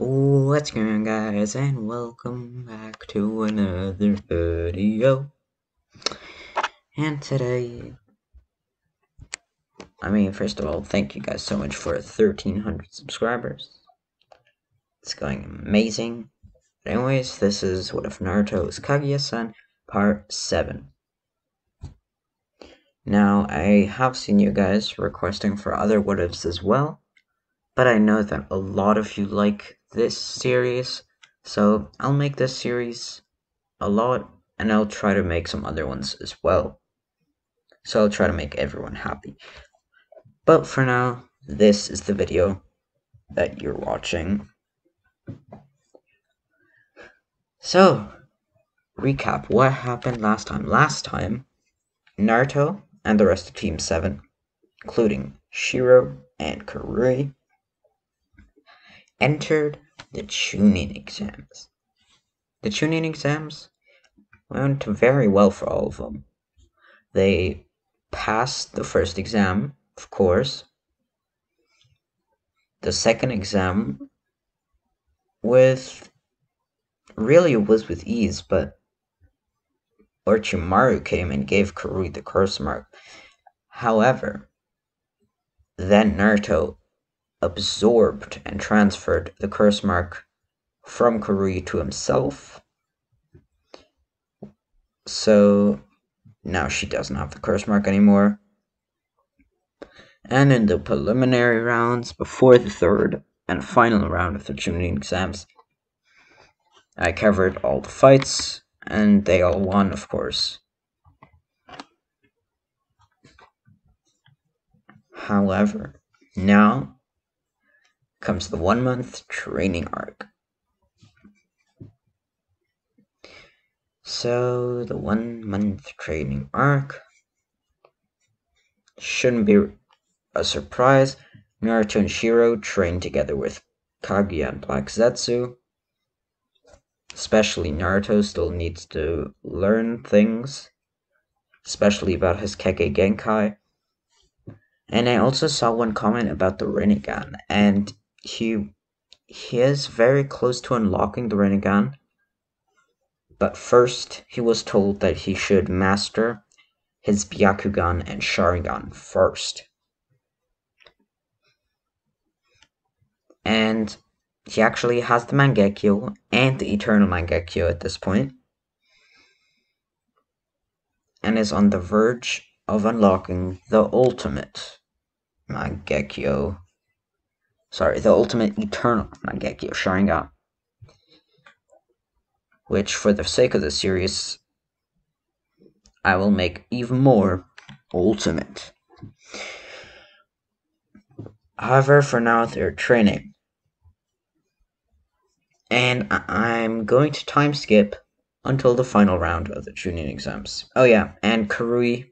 What's going on, guys, and welcome back to another video. And today, first of all, thank you guys so much for 1,300 subscribers. It's going amazing. But anyways, this is What If Naruto's Kaguya-san, Part 7. Now, I have seen you guys requesting for other what ifs as well, but I know that a lot of you like this series, so I'll make this series a lot, and I'll try to make some other ones as well. So I'll try to make everyone happy. But for now, this is the video that you're watching. So, recap what happened last time. Last time, Naruto and the rest of Team 7, including Shira and Kaguya, entered the chunin exams. The chunin exams went very well for all of them. They passed the first exam, of course. The second exam was with ease, but Orochimaru came and gave Kaguya the curse mark. However, then Naruto absorbed and transferred the curse mark from Kaguya to himself. So now she doesn't have the curse mark anymore. And in the preliminary rounds before the third and final round of the chunin exams, I covered all the fights, and they all won, of course. However, now comes the 1 month training arc. So, the 1 month training arc shouldn't be a surprise. Naruto and Shiro train together with Kaguya and Black Zetsu. Especially Naruto still needs to learn things, especially about his Kege Genkai. And I also saw one comment about the Rinnegan, and he is very close to unlocking the Rinnegan, but first he was told that he should master his Byakugan and Sharingan first. And he actually has the Mangekyo and the Eternal Mangekyo at this point, and is on the verge of unlocking the ultimate Mangekyo. The ultimate Eternal Mangekyo Sharingan. Which, for the sake of the series, I will make even more ultimate. However, for now, they're training. And I'm going to time skip until the final round of the chunin exams. Oh yeah, and Kaguya,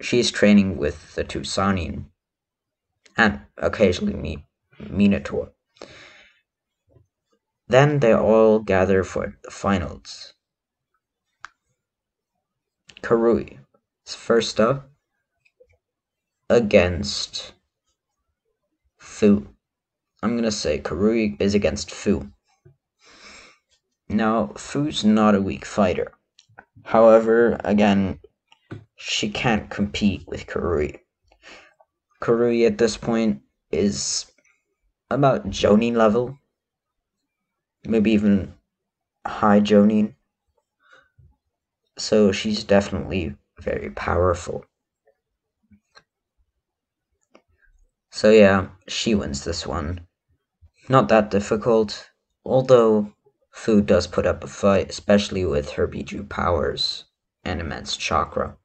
she's training with the two Sannin, and occasionally Minato. Then they all gather for the finals. Kaguya is first up against Fu. I'm gonna say Kaguya is against Fu. Now, Fu's not a weak fighter. However, again, she can't compete with Kaguya. Kaguya at this point is about Jonin level. Maybe even high Jonin. So she's definitely very powerful. So yeah, she wins this one. Not that difficult, although Fu does put up a fight, especially with her Biju powers and immense chakra.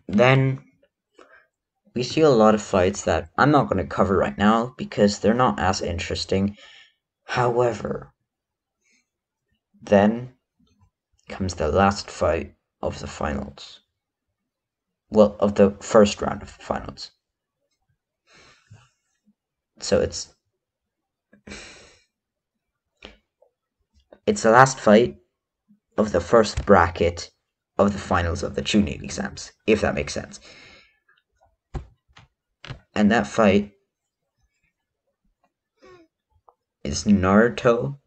Then we see a lot of fights that I'm not going to cover right now because they're not as interesting. However, then comes the last fight of the finals. Well, of the first round of the finals. So it's the last fight of the first bracket of the finals of the chunin exams, if that makes sense. And that fight is Naruto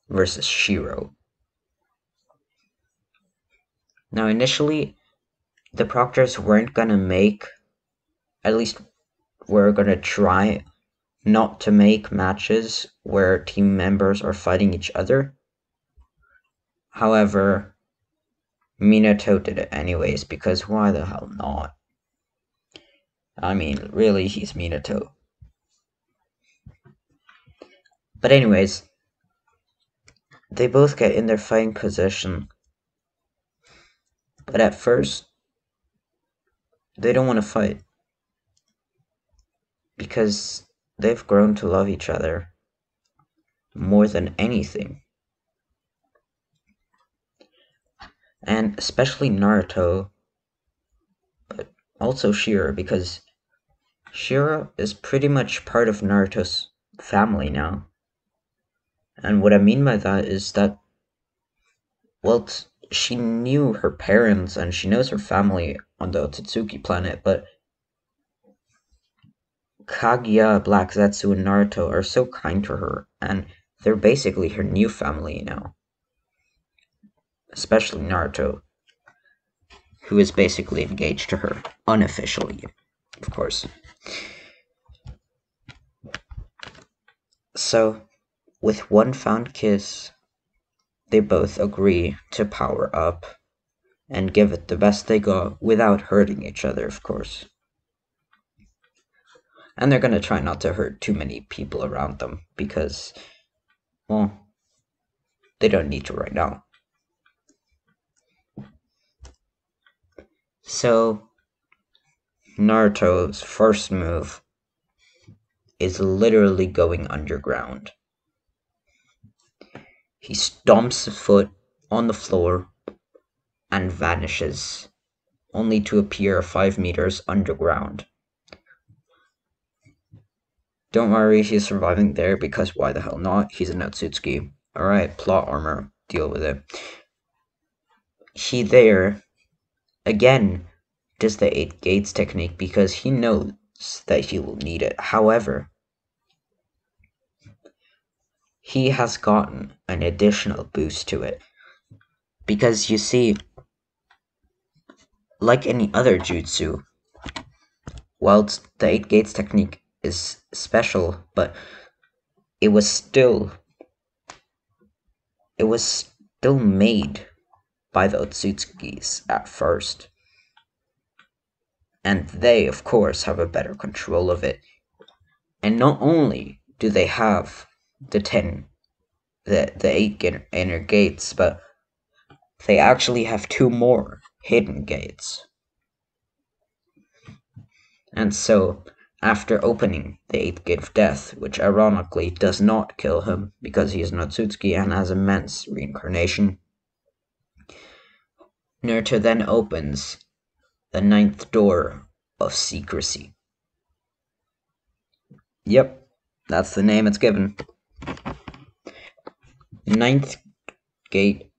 versus Shiro. Now, initially, the proctors weren't gonna make, at least we're gonna try not to make matches where team members are fighting each other. However, Minato did it anyways, because why the hell not? I mean, really, he's Minato. But anyways, they both get in their fighting position. But at first, they don't want to fight. Because they've grown to love each other more than anything. And especially Naruto, but also Shira, because Shira is pretty much part of Naruto's family now. And what I mean by that is that, well, she knew her parents and she knows her family on the Otsutsuki planet, but Kaguya, Black Zetsu, and Naruto are so kind to her, and they're basically her new family now. Especially Naruto, who is basically engaged to her, unofficially, of course. So, with one found kiss, they both agree to power up and give it the best they got without hurting each other, of course. And they're gonna try not to hurt too many people around them because, well, they don't need to right now. So, Naruto's first move is literally going underground. He stomps a foot on the floor and vanishes, only to appear 5 meters underground. Don't worry, he's surviving there because why the hell not? He's an otsutsuki. Alright, plot armor, deal with it. He there, again, does the 8 gates technique because he knows that he will need it. However, he has gotten an additional boost to it. Because you see, like any other jutsu, whilst the 8 gates technique is special, but it was still made by the Otsutsukis at first. And they, of course, have a better control of it. And not only do they have the 8 inner gates, but they actually have 2 more hidden gates. And so, after opening the 8th gate of death, which ironically does not kill him because he is an Otsutsuki and has immense reincarnation, Naruto then opens the 9th door of secrecy. Yep, that's the name it's given. 9th gate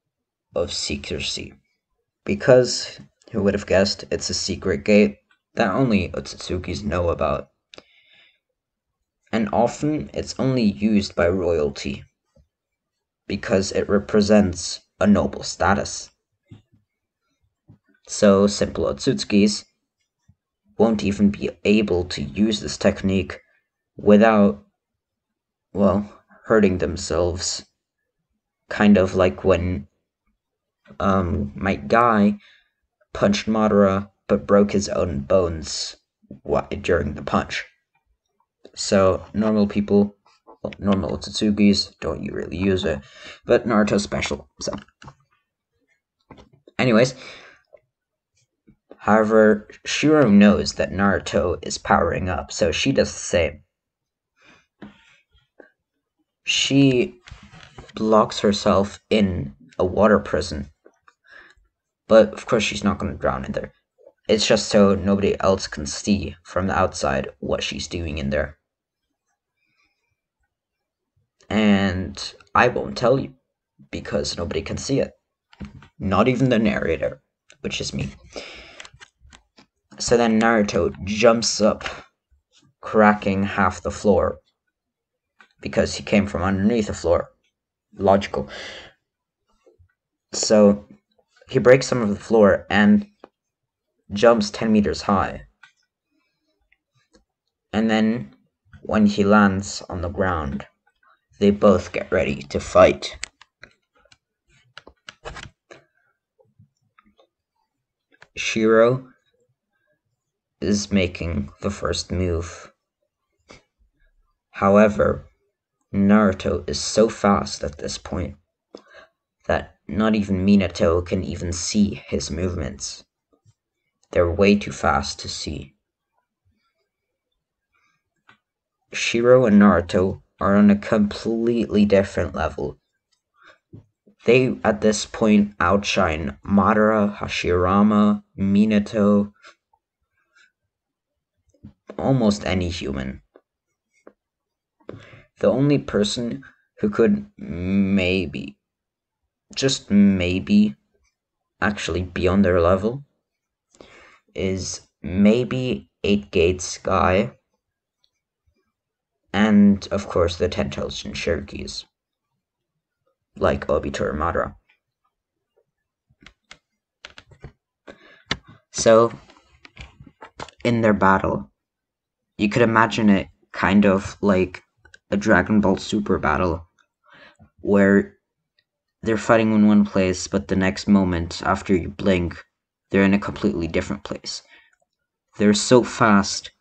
of secrecy. Because, who would have guessed, it's a secret gate that only Otsutsukis know about. And often it's only used by royalty because it represents a noble status. So simple Otsutsukis won't even be able to use this technique without, well, hurting themselves. Kind of like when Might Guy punched Madara but broke his own bones during the punch. So normal people, well, normal Otsutsukis, don't you really use it, but Naruto's special, so. Anyways, however, Shiro knows that Naruto is powering up, so she does the same. She locks herself in a water prison, but of course she's not going to drown in there. It's just so nobody else can see from the outside what she's doing in there. And I won't tell you, because nobody can see it. Not even the narrator, which is me. So then Naruto jumps up, cracking half the floor. because he came from underneath the floor. Logical. So he breaks some of the floor and jumps 10 meters high. And then when he lands on the ground, they both get ready to fight. Shiro is making the first move. However, Naruto is so fast at this point that not even Minato can even see his movements. They're way too fast to see. Shiro and Naruto are on a completely different level. They, at this point, outshine Madara, Hashirama, Minato, almost any human. The only person who could maybe, just maybe, actually be on their level is maybe 8 Gates guy, and of course the 10,000 Shirikis, like Obito or Madara. So, in their battle, you could imagine it kind of like a Dragon Ball Super battle, where they're fighting in one place, but the next moment, after you blink, they're in a completely different place. They're so fast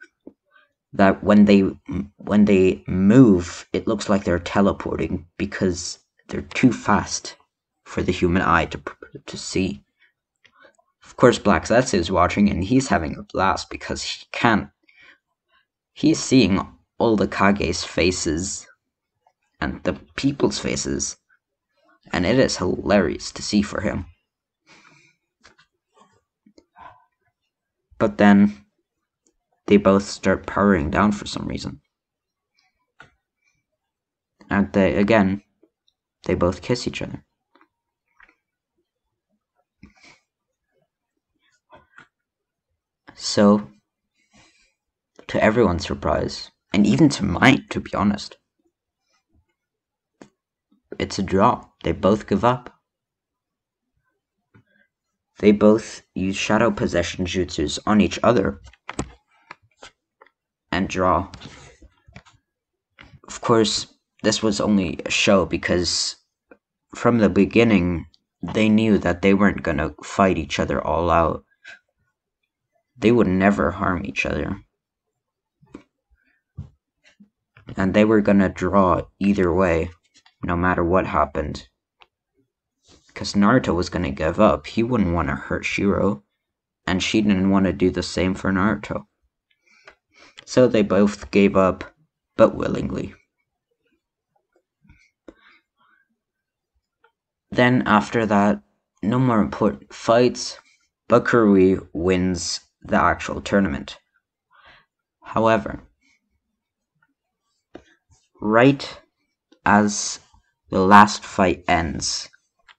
that when they move, it looks like they're teleporting because they're too fast for the human eye to see. Of course, Black Zetsu is watching, and he's having a blast because he can't. He's seeing all the Kage's faces and the people's faces, and it is hilarious to see for him. But then they both start powering down for some reason. And they both kiss each other. So, to everyone's surprise, and even to mine, to be honest, it's a draw. They both give up. They both use shadow possession jutsus on each other and draw. Of course, this was only a show because from the beginning, they knew that they weren't gonna fight each other all out. They would never harm each other. And they were gonna draw either way, no matter what happened. Because Naruto was gonna give up. He wouldn't want to hurt Shiro, and she didn't want to do the same for Naruto. So they both gave up, but willingly. Then after that, no more important fights, but Kaguya wins the actual tournament. However, right as the last fight ends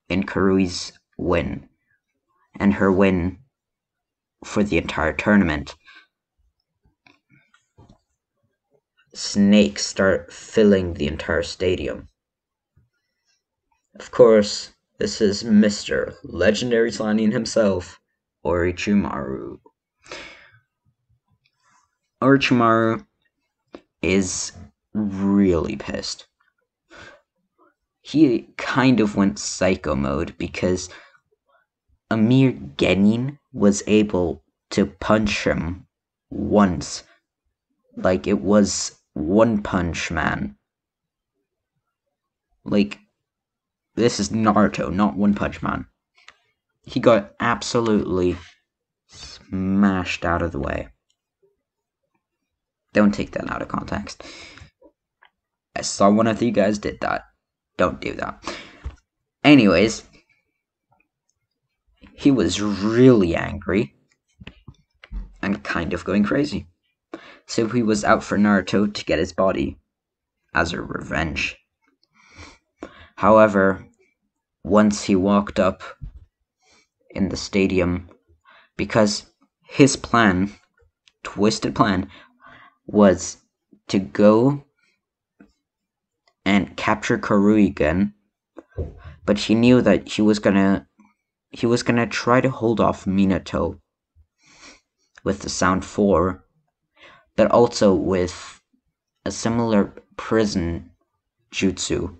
in Kaguya's win, and her win for the entire tournament, snakes start filling the entire stadium. Of course, this is Mr. Legendary Slanian himself, Orochimaru. Orochimaru is really pissed. He kind of went psycho mode because a mere Genin was able to punch him once, like it was One Punch Man. Like, this is Naruto, not One Punch Man. He got absolutely smashed out of the way. Don't take that out of context. I saw one of you guys did that. Don't do that. Anyways, he was really angry and kind of going crazy. So he was out for Naruto to get his body as a revenge. However, once he walked up in the stadium, because his plan, twisted plan, was to go capture Karui again, but he knew that he was gonna try to hold off Minato with the Sound 4, but also with a similar prison jutsu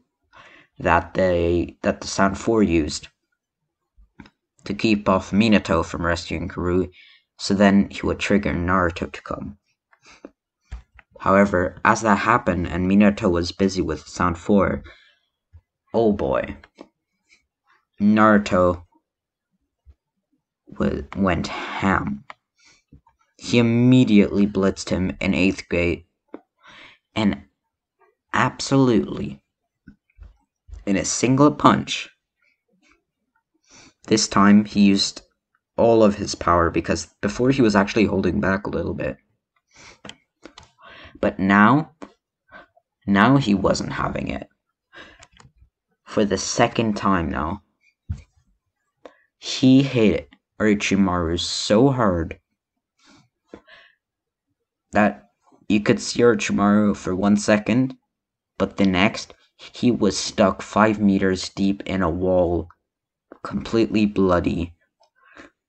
that the Sound 4 used to keep off Minato from rescuing Karui, so then he would trigger Naruto to come. However, as that happened and Minato was busy with Sound 4, oh boy, Naruto went ham. He immediately blitzed him in 8th grade, and absolutely, in a single punch, this time he used all of his power, because before he was actually holding back a little bit. But now he wasn't having it. For the second time now, he hit Orochimaru so hard that you could see Orochimaru for 1 second, but the next, he was stuck 5 meters deep in a wall, completely bloody,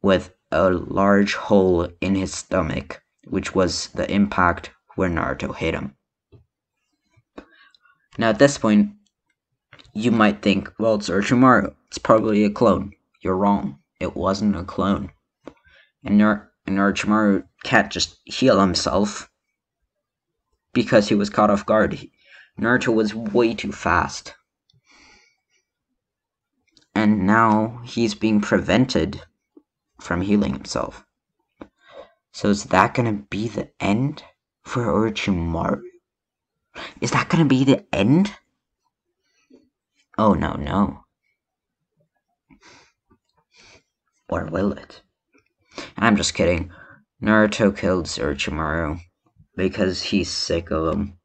with a large hole in his stomach, which was the impact where Naruto hit him. Now at this point, you might think, well, it's Orochimaru, it's probably a clone. You're wrong, it wasn't a clone. And Orochimaru can't just heal himself because he was caught off guard. Naruto was way too fast. And now he's being prevented from healing himself. So is that gonna be the end for Orochimaru? Is that gonna be the end? Oh no. Or will it? I'm just kidding. Naruto killed Orochimaru because he's sick of him.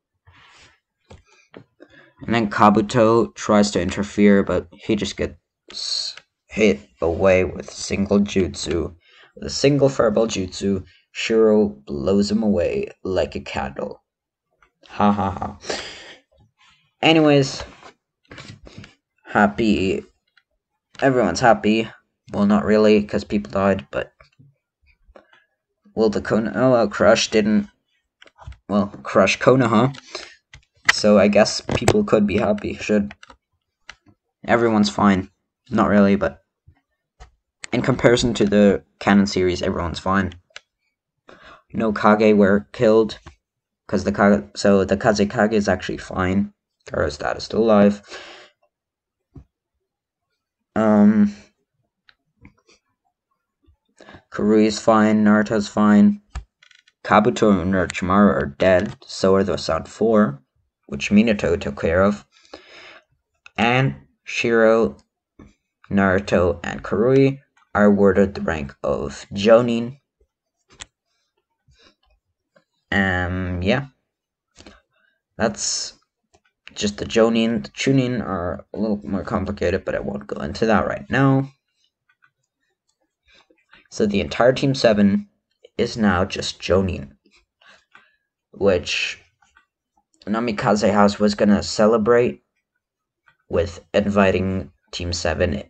And then Kabuto tries to interfere, but he just gets hit away with a single jutsu. With a single fireball jutsu, Shiro blows him away like a candle. Ha ha ha. Anyways, happy. Everyone's happy. Well, not really, because people died, but... Well, Crush didn't... Well, crush Konoha. So I guess people could be happy. Should. Everyone's fine. Not really, but... In comparison to the canon series, everyone's fine. No Kage were killed. Because the Kazekage is actually fine. Gaara's dad is still alive. Karui is fine, Naruto's fine. Kabuto and Orochimaru are dead, so are the Sound 4, which Minato took care of. And Shiro, Naruto, and Karui are awarded the rank of Jonin. Yeah. That's just the Jonin. The chunin are a little more complicated, but I won't go into that right now. So the entire Team 7 is now just Jonin, which Namikaze House was gonna celebrate with inviting Team 7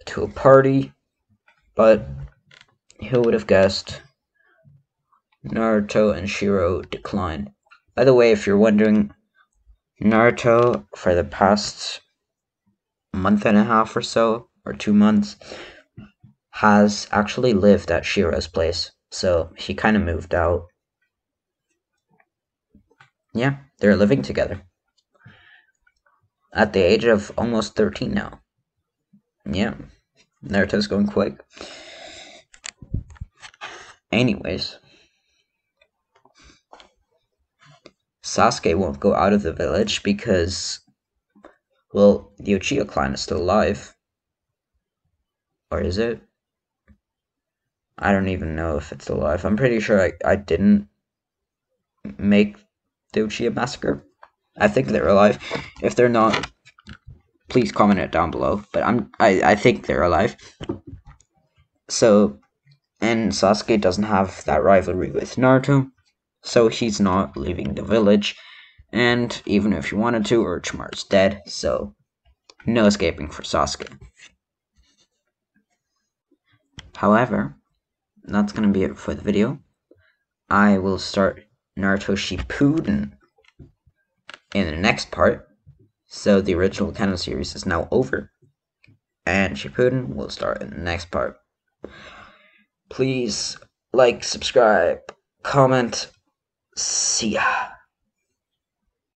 to a party, but who would have guessed Naruto and Shiro declined. By the way, if you're wondering, Naruto, for the past month and a half or so, or 2 months, has actually lived at Shira's place, so he kind of moved out. Yeah, they're living together. At the age of almost 13 now. Yeah, Naruto's going quick. Anyways, Sasuke won't go out of the village because, well, the Uchiha clan is still alive. Or is it? I don't even know if it's alive. I'm pretty sure I didn't make the Uchiha massacre. I think they're alive. If they're not, please comment it down below. But I think they're alive. So, and Sasuke doesn't have that rivalry with Naruto, so he's not leaving the village. And even if you wanted to, Orochimaru's dead, so no escaping for Sasuke. However, that's gonna be it for the video. I will start Naruto Shippuden in the next part. So the original canon series is now over, and Shippuden will start in the next part. Please like, subscribe, comment. See ya.